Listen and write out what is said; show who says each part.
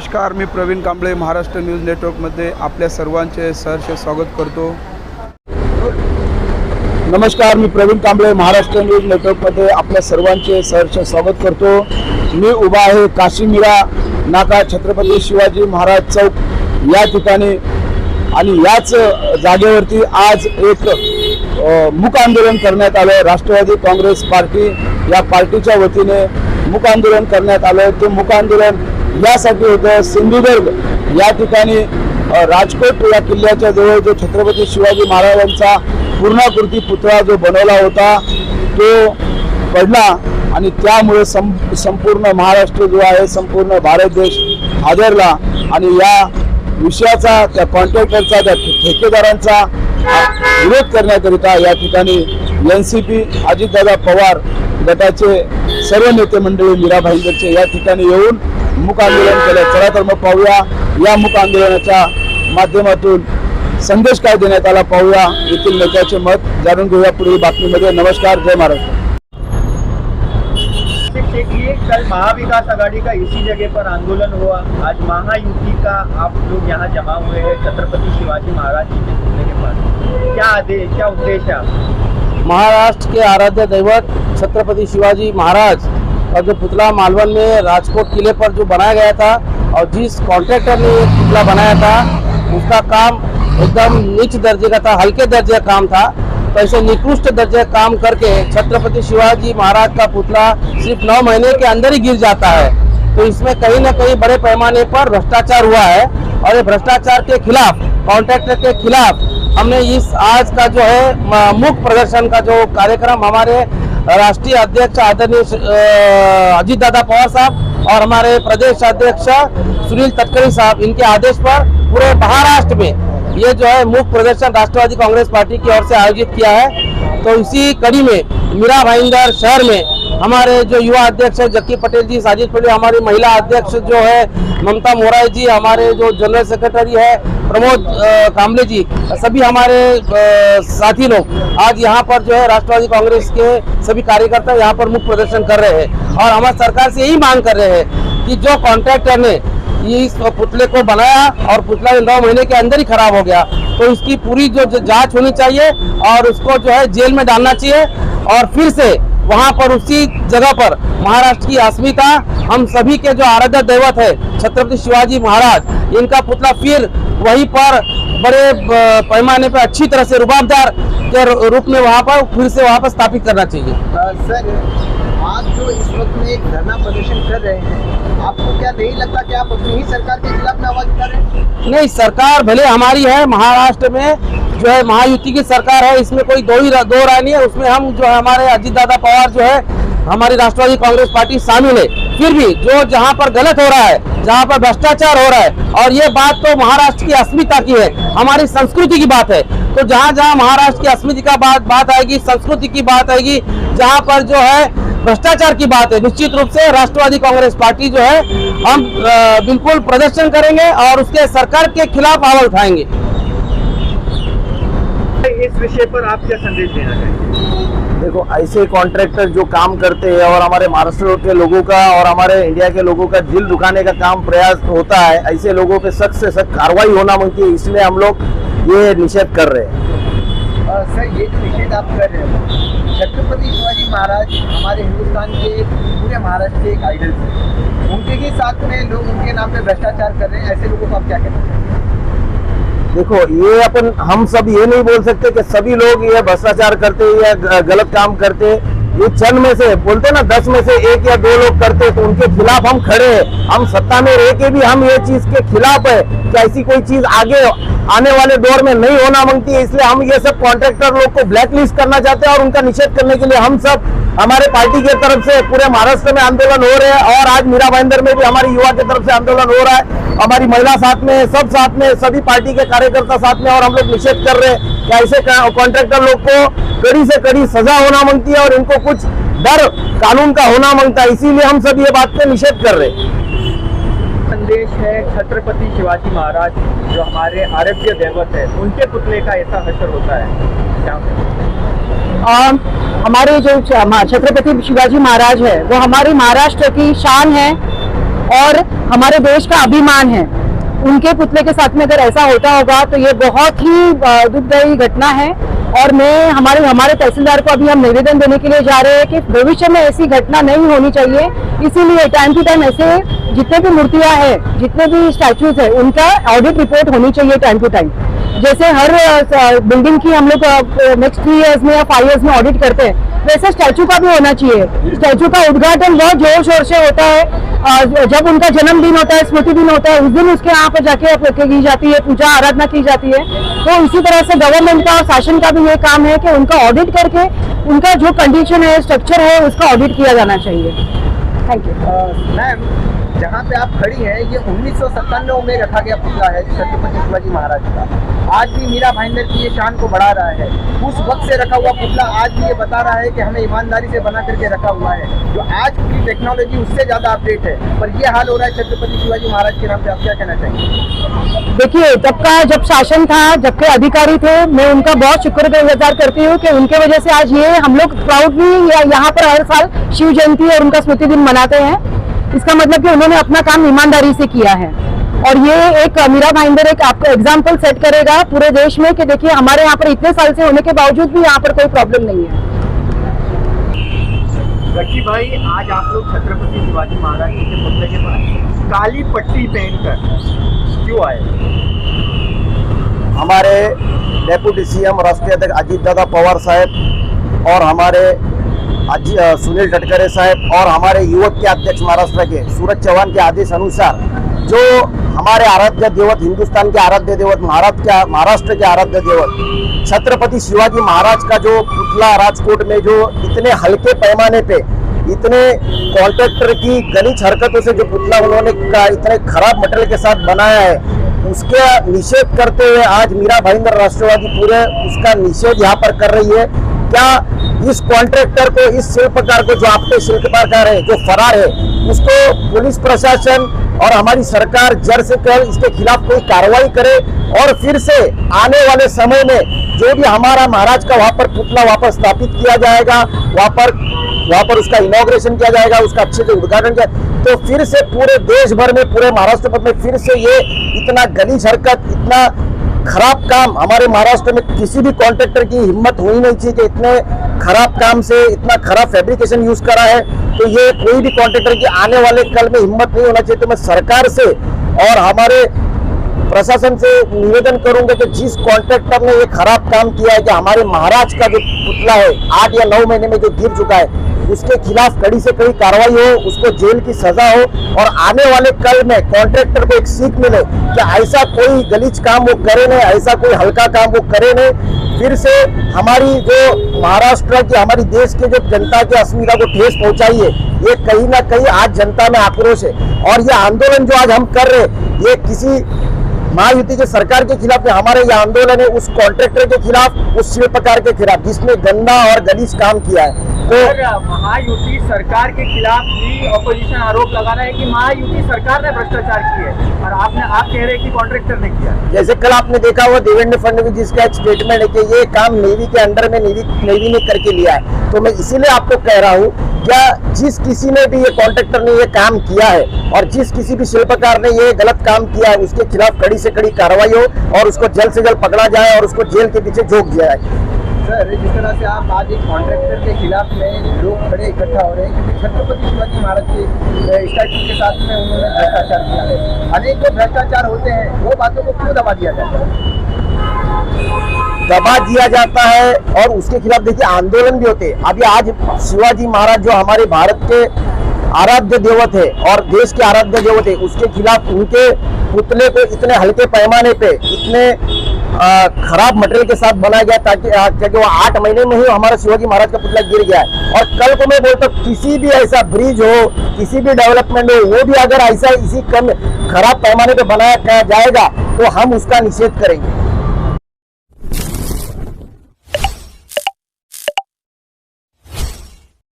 Speaker 1: नमस्कार, मी प्रवीण कांबळे महाराष्ट्र न्यूज नेटवर्कमध्ये आपल्या सर्वांचे सहर्ष स्वागत करतो। नमस्कार, मी प्रवीण कांबळे महाराष्ट्र न्यूज नेटवर्कमध्ये आपल्या सर्वांचे सहर्ष स्वागत करतो। मी उभा आहे काशीमीरा नाका छत्रपती शिवाजी महाराज चौक या ठिकाणी आणि याच जागेवरती आज एक मूक आंदोलन करण्यात आलं। राष्ट्रवादी काँग्रेस पार्टी या पार्टीच्या वतीने मूक आंदोलन करण्यात आलं। ते मूक आंदोलन यासाठी होतं सिंधुदुर्ग या ठिकाणी राजकोट या किल्ल्याच्या जवळ जो छत्रपती शिवाजी महाराजांचा पूर्णाकृती पुतळा जो बनवला होता तो पडला आणि त्यामुळे संपूर्ण महाराष्ट्र जो आहे, संपूर्ण भारत देश हादरला आणि या विषयाचा, त्या कॉन्ट्रॅक्टरचा, त्या ठेकेदारांचा विरोध करण्याकरिता या ठिकाणी एनसीपी अजितदादा पवार गटाचे सर्व नेते मंडळी मीरा भाईंदरचे या ठिकाणी येऊन मूक आंदोलन केलं। चला तर मग पाहूया या मूक आंदोलनाच्या माध्यमातून संदेश काय देण्यात आला, पाहूया येथील नेत्याचे मत जाणून घेऊया पुढील बातमीमध्ये। नमस्कार, जय महाराष्ट्र।
Speaker 2: देखिए, कल महाविकास आघाड़ी का इसी जगह पर आंदोलन हुआ। आज महायुति का आप लोग यहाँ जमा हुए हैं छत्रपति शिवाजी महाराज जी के पुतले के पास। क्या आदेश, क्या उद्देश्य है?
Speaker 3: महाराष्ट्र के आराध्य दैवत छत्रपति शिवाजी महाराज का जो पुतला मालवन में राजकोट किले पर जो बनाया गया था और जिस कॉन्ट्रैक्टर ने ये पुतला बनाया था उसका काम एकदम नीच दर्जे का था, हल्के दर्जे का काम था। तो ऐसे निकृष्ट दर्जे का काम करके छत्रपति शिवाजी महाराज का पुतला सिर्फ 9 महीने के अंदर ही गिर जाता है। तो इसमें कहीं ना कहीं बड़े पैमाने पर भ्रष्टाचार हुआ है और ये भ्रष्टाचार के खिलाफ, कॉन्ट्रैक्टर के खिलाफ हमने इस आज का जो है मूक प्रदर्शन का जो कार्यक्रम हमारे राष्ट्रीय अध्यक्ष आदरणीय अजितदादा पवार साहब और हमारे प्रदेश अध्यक्ष सुनील तटकरे साहब, इनके आदेश पर पूरे महाराष्ट्र में ये जो है मूक प्रदर्शन राष्ट्रवादी कांग्रेस पार्टी की ओर से आयोजित किया है। तो इसी कड़ी में मीरा भाईंदर शहर में हमारे जो युवा अध्यक्ष है जक्की पटेल जी, साजिद पटेल, हमारी महिला अध्यक्ष जो है ममता मोराई जी, हमारे जो जनरल सेक्रेटरी है प्रमोद कांबले जी, सभी हमारे साथी लोग आज यहाँ पर जो है राष्ट्रवादी कांग्रेस के सभी कार्यकर्ता यहाँ पर मुख्य प्रदर्शन कर रहे हैं और हमारे सरकार से यही मांग कर रहे हैं कि जो कॉन्ट्रैक्टर ने इस पुतले को बनाया और पुतला 9 महीने के अंदर ही खराब हो गया, तो इसकी पूरी जो जांच होनी चाहिए और उसको जो है जेल में डालना चाहिए और फिर से वहां पर उसी जगह पर महाराष्ट्र की अस्मिता, हम सभी के जो आराध्य दैवत है छत्रपति शिवाजी महाराज, इनका पुतला फिर वहीं पर बड़े पैमाने पर अच्छी तरह से रुबाबदार के रूप में वहां पर फिर से वहां पर स्थापित करना चाहिए।
Speaker 2: सर, आप जो इस वक्त में एक धरना प्रदर्शन कर रहे हैं, आपको क्या नहीं लगता कि आप अपनी ही सरकार के खिलाफ में आवाज उठा रहे हैं?
Speaker 3: नहीं, सरकार भले हमारी है, महाराष्ट्र में जो है महायुति की सरकार है, इसमें कोई दो राय नहीं है। उसमें हम जो है हमारे अजितदादा पवार जो है हमारी राष्ट्रवादी कांग्रेस पार्टी शामिल है। फिर भी जो जहां पर गलत हो रहा है, जहां पर भ्रष्टाचार हो रहा है, और ये बात तो महाराष्ट्र की अस्मिता की है, हमारी संस्कृति की बात है। तो जहां जहां महाराष्ट्र की अस्मिता का बात आएगी, संस्कृति की बात आएगी, जहां पर जो है भ्रष्टाचार की बात है, निश्चित रूप से राष्ट्रवादी कांग्रेस पार्टी जो है हम बिल्कुल प्रदर्शन करेंगे और उसके सरकार के खिलाफ आवाज उठाएंगे।
Speaker 2: इस विषय पर आप क्या संदेश देना चाहेंगे?
Speaker 3: देखो, ऐसे कॉन्ट्रैक्टर जो काम करते हैं और हमारे महाराष्ट्र के लोगों का और हमारे इंडिया के लोगों का दिल दुखाने का काम प्रयास होता है, ऐसे लोगों पे सख्त से सख्त कार्रवाई होना मांगती है, इसलिए हम लोग ये निषेध कर रहे हैं।
Speaker 2: सर, ये जो निषेध आप कर रहे हैं, छत्रपति शिवाजी महाराज हमारे हिंदुस्तान के पूरे महाराष्ट्र के एक आइडल थे, उनके ही साथ में लोग उनके नाम पे भ्रष्टाचार कर रहे हैं, ऐसे लोगों को आप क्या कहना चाहेंगे?
Speaker 3: देखो, ये हम सब ये नहीं बोल सकते कि सभी लोग ये भ्रष्टाचार करते या गलत काम करते। ये चंद में से बोलते ना 10 में से 1 या 2 लोग करते, तो उनके खिलाफ हम खड़े हैं। हम सत्ता में रह के भी हम ये चीज के खिलाफ है कि ऐसी कोई चीज आगे आने वाले दौर में नहीं होना मांगती है। इसलिए हम ये सब कॉन्ट्रैक्टर लोग को ब्लैकलिस्ट करना चाहते हैं और उनका निषेध करने के लिए हम सब हमारे पार्टी की तरफ से पूरे महाराष्ट्र में आंदोलन हो रहे हैं और आज मीरा भाईंदर में भी हमारी युवा की तरफ से आंदोलन हो रहा है। हमारी महिला साथ में, सब साथ में, सभी पार्टी के कार्यकर्ता साथ में, और हम लोग निषेध कर रहे हैं कि ऐसे कॉन्ट्रैक्टर लोग को कड़ी से कड़ी सजा होना मांगती है और इनको कुछ डर कानून का होना मांगता है। इसीलिए हम सब ये बात पे निषेध कर रहे हैं।
Speaker 2: संदेश है छत्रपति शिवाजी महाराज जो हमारे आराध्य दैवत है, उनके पुतले का ऐसा हश्र होता है, क्या
Speaker 4: हमारे जो छत्रपति शिवाजी महाराज है वो हमारे महाराष्ट्र की शान है। और हमारे देश का अभिमान है। उनके पुतले के साथ में अगर ऐसा होता होगा तो ये बहुत ही दुखदायी घटना है। और मैं हमारे तहसीलदार को अभी हम निवेदन देने के लिए जा रहे हैं कि भविष्य में ऐसी घटना नहीं होनी चाहिए। इसीलिए टाइम टू टाइम ऐसे जितने भी मूर्तियां हैं, जितने भी स्टैचूज है, उनका ऑडिट रिपोर्ट होनी चाहिए टाइम टू टाइम। जैसे हर बिल्डिंग की हम लोग नेक्स्ट 3 इयर्स में या 5 इयर्स में ऑडिट करते हैं, वैसे स्टैचू का भी होना चाहिए। स्टैचू का उद्घाटन बहुत जोर शोर से होता है। जब उनका जन्मदिन होता है, स्मृति दिन होता है, उस दिन उसके यहाँ पर जाके की जाती है, पूजा आराधना की जाती है। तो इसी तरह से गवर्नमेंट का और शासन का भी ये काम है कि उनका ऑडिट करके उनका जो कंडीशन है, स्ट्रक्चर है, उसका ऑडिट किया जाना चाहिए। Thank you.
Speaker 2: मैम, जहाँ पे आप खड़ी हैं ये 1997 में रखा गया पुतला है छत्रपति शिवाजी महाराज का। आज भी मीरा भाईंदर की ये शान को बढ़ा रहा है। उस वक्त से रखा हुआ पुतला आज भी ये बता रहा है कि हमें ईमानदारी से बना करके रखा हुआ है। जो आज की टेक्नोलॉजी उससे ज़्यादा अपडेट है, पर ये हाल हो रहा है छत्रपति शिवाजी महाराज के नाम पे। आप क्या कहना चाहेंगे?
Speaker 4: देखिए, जब शासन था, जब के अधिकारी थे, मैं उनका बहुत शुक्रगुजार करती हूँ कि उनके वजह से आज ये हम लोग प्राउडली यहाँ पर हर साल शिव जयंती और उनका स्मृति दिन मनाते हैं। इसका मतलब कि उन्होंने अपना काम ईमानदारी से किया है। और ये एक मीरा भाईंदर एक आपको एग्जाम्पल सेट करेगा पूरे देश में कि देखिए हमारे यहाँ पर इतने साल से होने के बावजूद भी यहाँ पर कोई प्रॉब्लम नहीं है।
Speaker 2: गट्टी भाई, आज आप लोग छत्रपति शिवाजी महाराज जी के पुतले के पास काली पट्टी पहनकर क्यों आए?
Speaker 1: हमारे डेप्यूटी सीएम राष्ट्रीय अध्यक्ष अजीत दादा पवार साहब और हमारे सुनील तटकरे साहब और हमारे युवक के अध्यक्ष महाराष्ट्र के सूरज चौहान के आदेश अनुसार जो हमारे आराध्य देवत, हिंदुस्तान के आराध्य देवत, महाराष्ट्र के आराध्य देवत छत्रपति शिवाजी महाराज का जो पुतला राजकोट में जो इतने हल्के पैमाने पे, इतने कॉन्ट्रैक्टर की गलीच हरकतों से जो पुतला उन्होंने इतने खराब मटेरियल के साथ बनाया है, उसका निषेध करते हुए आज मीरा भाईंदर राष्ट्रवादी पूरे उसका निषेध यहाँ पर कर रही है। क्या इस कॉन्ट्रैक्टर को, इस शिल्पकार को, जो आपके शिल्पकार है, जो फरार है, उसको पुलिस प्रशासन और हमारी सरकार जड़ से कर इसके खिलाफ कोई कार्रवाई करे और फिर से आने वाले समय में जो भी हमारा महाराज का वहाँ पर पुतला वापस स्थापित किया जाएगा, वहाँ पर उसका इनॉग्रेशन किया जाएगा, उसका अच्छे से उद्घाटन किया, तो फिर से पूरे देश भर में, पूरे महाराष्ट्र भर में फिर से ये इतना गलीज हरकत, इतना खराब काम हमारे महाराष्ट्र में किसी भी कॉन्ट्रैक्टर की हिम्मत होनी नहीं चाहिए कि इतने खराब काम से इतना खराब फैब्रिकेशन यूज करा है। तो ये कोई भी कॉन्ट्रैक्टर की आने वाले कल में हिम्मत नहीं होना चाहिए। तो मैं सरकार से और हमारे प्रशासन से निवेदन करूंगा कि जिस कॉन्ट्रैक्टर ने ये खराब काम किया है कि हमारे महाराज का जो पुतला है 8 या 9 महीने में जो गिर चुका है, उसके खिलाफ कड़ी से कड़ी कार्रवाई हो, उसको जेल की सजा हो और आने वाले कल में कॉन्ट्रैक्टर को एक सीख मिले कि ऐसा कोई गलीज काम वो करे नहीं, ऐसा कोई हल्का काम वो करे नहीं। फिर से हमारी जो महाराष्ट्र की, हमारी देश के जो जनता की अस्मिता को ठेस पहुंचाई है, ये कहीं ना कहीं आज जनता में आक्रोश है। और ये आंदोलन जो आज हम कर रहे हैं, ये किसी महायुति के सरकार के खिलाफ नहीं, हमारे ये आंदोलन है उस कॉन्ट्रैक्टर के खिलाफ, उस शिल्पकार के खिलाफ जिसने गंदा और गलीज काम किया है।
Speaker 2: तो महायुति सरकार के खिलाफ भी ऑपोजिशन आरोप लगा रहा है कि महायुति सरकार ने भ्रष्टाचार किया है और आप कह रहे हैं कि कॉन्ट्रैक्टर ने किया।
Speaker 1: जैसे कल आपने देखा हुआ देवेंद्र फडणवीस जी का एक स्टेटमेंट है कि ये काम नेवी के अंडर में नेवी ने करके लिया है। तो मैं इसीलिए आपको कह रहा हूँ, क्या जिस किसी ने भी ये कॉन्ट्रैक्टर ने ये काम किया है और जिस किसी भी शिल्पकार ने ये गलत काम किया है, उसके खिलाफ कड़ी से कड़ी कार्रवाई हो और उसको जल्द से जल्द पकड़ा जाए और उसको जेल के पीछे झोंक दिया जाए।
Speaker 2: सर, जिस तरह से आप आज एक कॉन्ट्रैक्टर के खिलाफ में लोग खड़े इकट्ठा हो रहे हैं क्योंकि छत्रपति शिवाजी महाराज के स्टैचू के साथ में उन्होंने भ्रष्टाचार किया है। अनेक जो भ्रष्टाचार होते हैं वो बातों को क्यों दबा दिया जाता है?
Speaker 1: दबा दिया जाता है और उसके खिलाफ देखिए आंदोलन भी होते हैं। अभी आज शिवाजी महाराज जो हमारे भारत के आराध्य देवत है और देश के आराध्य देवत है, उसके खिलाफ उनके पुतले को इतने हल्के पैमाने पे, इतने खराब मटेरियल के साथ बनाया गया ताकि वो 8 महीने में ही हमारा शिवाजी महाराज का पुतला गिर गया है। और कल को मैं बोलता हूँ किसी भी ऐसा ब्रिज हो, किसी भी डेवलपमेंट हो, वो भी अगर ऐसा इसी कम खराब पैमाने पे बनाया जाएगा तो हम उसका निषेध करेंगे।